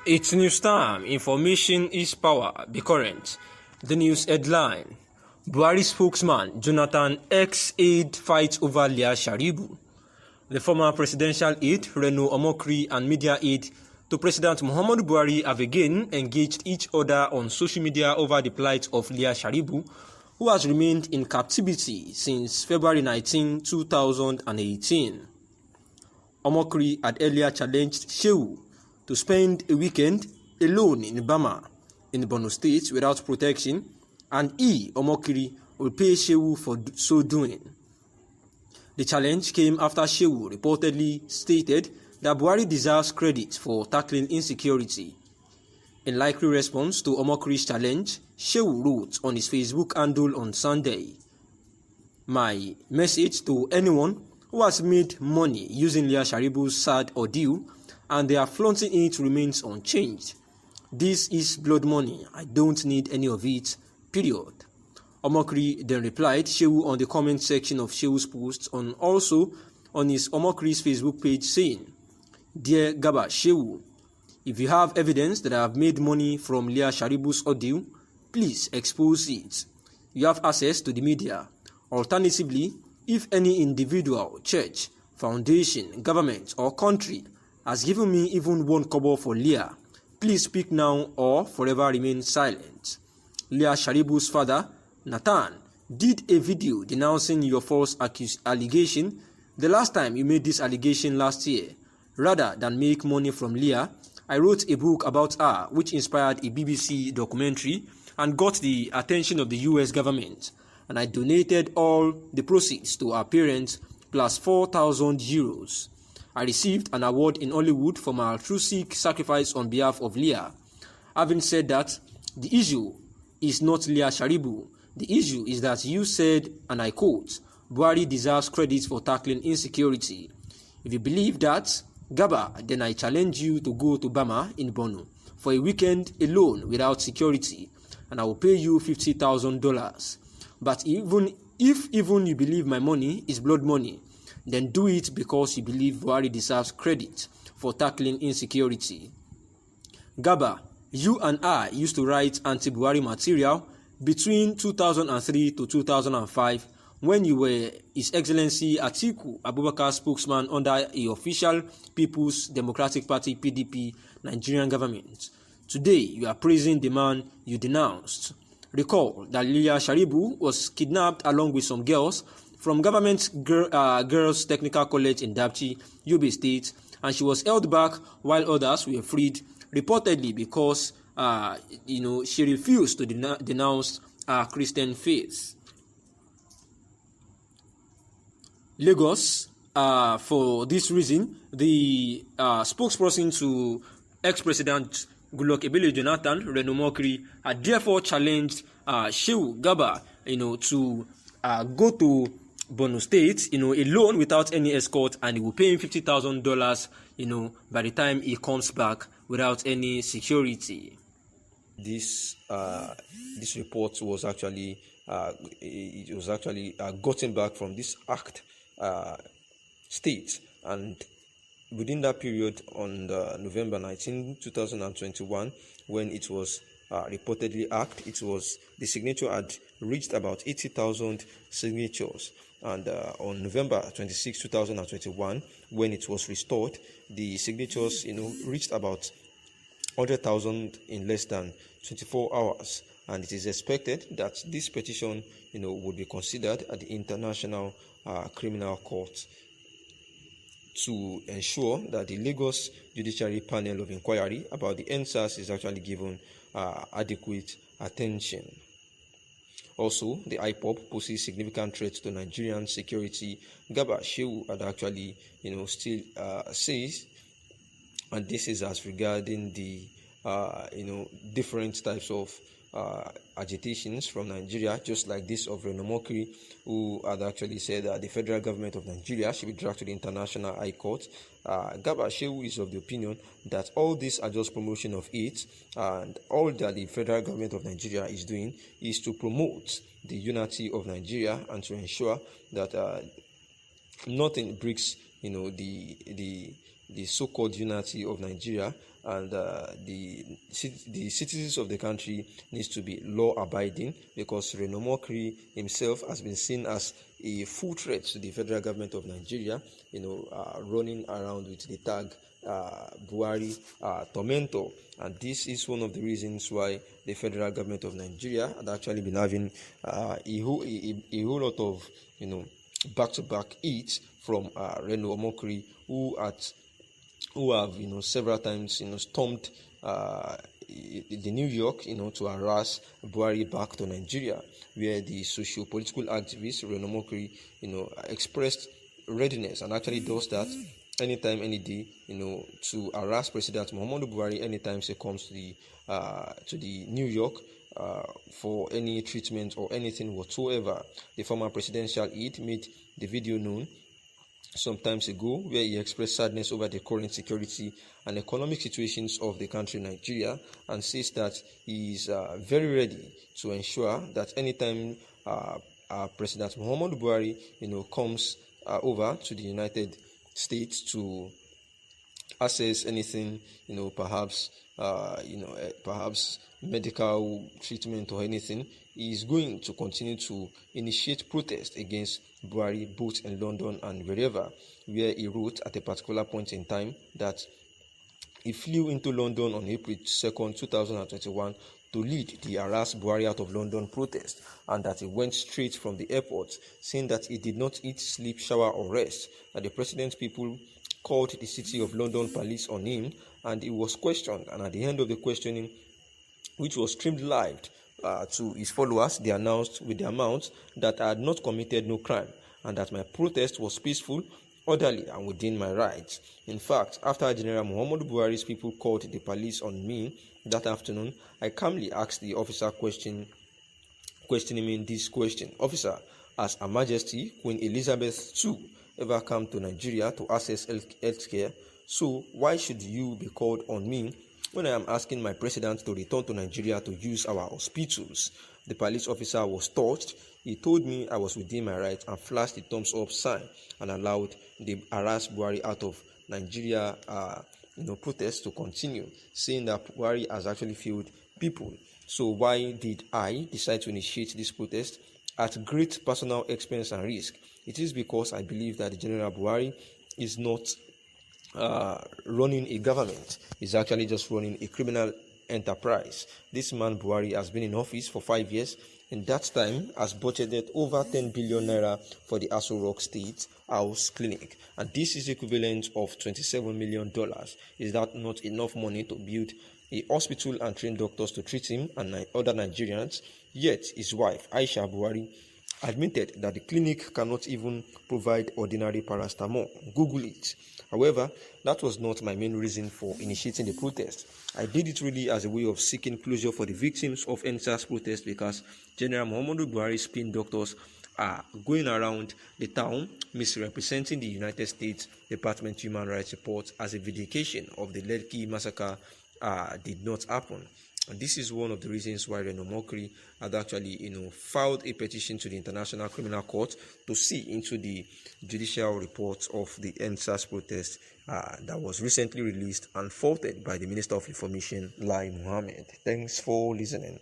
It's news time. Information is power. Be current. The news headline. Buhari spokesman Jonathan ex-aide fights over Leah Sharibu. The former presidential aide, Reno, Omokri, and media aide to President Muhammadu Buhari have again engaged each other on social media over the plight of Leah Sharibu, who has remained in captivity since February 19, 2018. Omokri had earlier challenged Shehu to spend a weekend alone in Bama, in Borno State, without protection, and he, Omokri, will pay Shehu for so doing. The challenge came after Shehu reportedly stated that Buhari deserves credit for tackling insecurity. In likely response to Omokri's challenge, Shehu wrote on his Facebook handle on Sunday, "My message to anyone who has made money using Leah Sharibu's sad ordeal and they are flaunting it remains unchanged. This is blood money. I don't need any of it, period." Omokri then replied Shehu on the comment section of Shehu's post and also on his Omokri's Facebook page saying, "Dear Gaba Shehu, if you have evidence that I have made money from Leah Sharibu's ordeal, please expose it. You have access to the media. Alternatively, if any individual, church, foundation, government, or country has given me even 1 kobo for Leah, please speak now or forever remain silent." Leah Sharibu's father, Nathan, did a video denouncing your false allegation the last time you made this allegation last year. Rather than make money from Leah, I wrote a book about her which inspired a BBC documentary and got the attention of the US government, and I donated all the proceeds to her parents plus 4,000 euros. I received an award in Hollywood for my altruistic sacrifice on behalf of Leah. Having said that, the issue is not Leah Sharibu. The issue is that you said, and I quote, "Buhari deserves credit for tackling insecurity." If you believe that, Gaba, then I challenge you to go to Bama in Borno for a weekend alone without security, and I will pay you $50,000. But even if you believe my money is blood money, then do it because you believe Buhari deserves credit for tackling insecurity. Gaba, you and I used to write anti-Buhari material between 2003 to 2005 when you were His Excellency Atiku Abubakar's spokesman under the official People's Democratic Party (PDP) Nigerian government. Today, you are praising the man you denounced. Recall that Leah Sharibu was kidnapped along with some girls from government girls' technical college in Dapchi, Yobe State, and she was held back while others were freed, reportedly because she refused to denounce her Christian faith. Lagos, for this reason, the spokesperson to ex-president Goodluck Ebele Jonathan, Reno Omokri, had therefore challenged Shehu Gaba, to go to Borno State, alone without any escort, and he will pay him $50,000, by the time he comes back without any security. This report was actually gotten back from this act state, and within that period on November 19, 2021, when it was reportedly hacked, the signature had reached about 80,000 signatures, and on November 26, 2021, when it was restored, the signatures reached about 100,000 in less than 24 hours, and it is expected that this petition would be considered at the International Criminal Court to ensure that the Lagos Judiciary Panel of Inquiry about the NSAS is actually given adequate attention. Also, the IPOB poses significant threats to Nigerian security. Gaba Shehu had actually, still says, and this is as regarding the, different types of agitations from Nigeria, just like this of Reno Omokri, who had actually said that the federal government of Nigeria should be dragged to the International High Court. Gaba Shehu is of the opinion that all these are just promotion of it, and all that the federal government of Nigeria is doing is to promote the unity of Nigeria and to ensure that nothing breaks, the so-called unity of Nigeria, and the citizens of the country needs to be law-abiding, because Reno Omokri himself has been seen as a full threat to the federal government of Nigeria, running around with the tag Buhari Tormentor. And this is one of the reasons why the federal government of Nigeria had actually been having a whole lot of back-to-back hits from Reno Omokri, who have several times stormed the New York to harass Buhari back to Nigeria, where the socio-political activist Reno Omokri expressed readiness, and actually does that anytime, any day, to harass President Muhammadu Buhari anytime he comes to the New York for any treatment or anything whatsoever. The former presidential aide made the video known some times ago, where he expressed sadness over the current security and economic situations of the country Nigeria, and says that he is very ready to ensure that anytime President Muhammadu Buhari comes over to the United States to access anything, perhaps medical treatment or anything, he is going to continue to initiate protest against Buhari both in London and wherever, where he wrote at a particular point in time that he flew into London on April 2nd, 2021 to lead the harass Buhari out of London protest, and that he went straight from the airport, saying that he did not eat, sleep, shower or rest, and the president's people called the City of London police on him, and he was questioned, and at the end of the questioning, which was streamed live to his followers, they announced with the amount that I had not committed no crime, and that my protest was peaceful, orderly and within my rights. In fact, after General Muhammadu Buhari's people called the police on me that afternoon, I calmly asked the officer questioning me this question: "Officer, has Her Majesty Queen Elizabeth II ever come to Nigeria to access health care? So why should you be called on me when I am asking my president to return to Nigeria to use our hospitals?" The police officer was touched. He told me I was within my rights and flashed the thumbs up sign and allowed the harassed Buhari out of Nigeria protest to continue, saying that Buhari has actually failed people. So why did I decide to initiate this protest at great personal expense and risk? It is because I believe that General Buhari is not running a government. He's actually just running a criminal enterprise. This man Buhari has been in office for 5 years. In that time, has budgeted over 10 billion naira for the Aso Rock State House Clinic, and this is equivalent of $27 million. Is that not enough money to build a hospital and train doctors to treat him and other Nigerians? Yet his wife Aisha Buhari admitted that the clinic cannot even provide ordinary paracetamol. Google it. However, that was not my main reason for initiating the protest. I did it really as a way of seeking closure for the victims of NSAS protest, because General Muhammadu Buhari's spin doctors are going around the town misrepresenting the United States Department Human Rights report as a vindication of the Lekki massacre did not happen. And this is one of the reasons why Reno Omokri had actually, filed a petition to the International Criminal Court to see into the judicial report of the NSAS protest that was recently released and faulted by the Minister of Information, Lai Mohammed. Thanks for listening.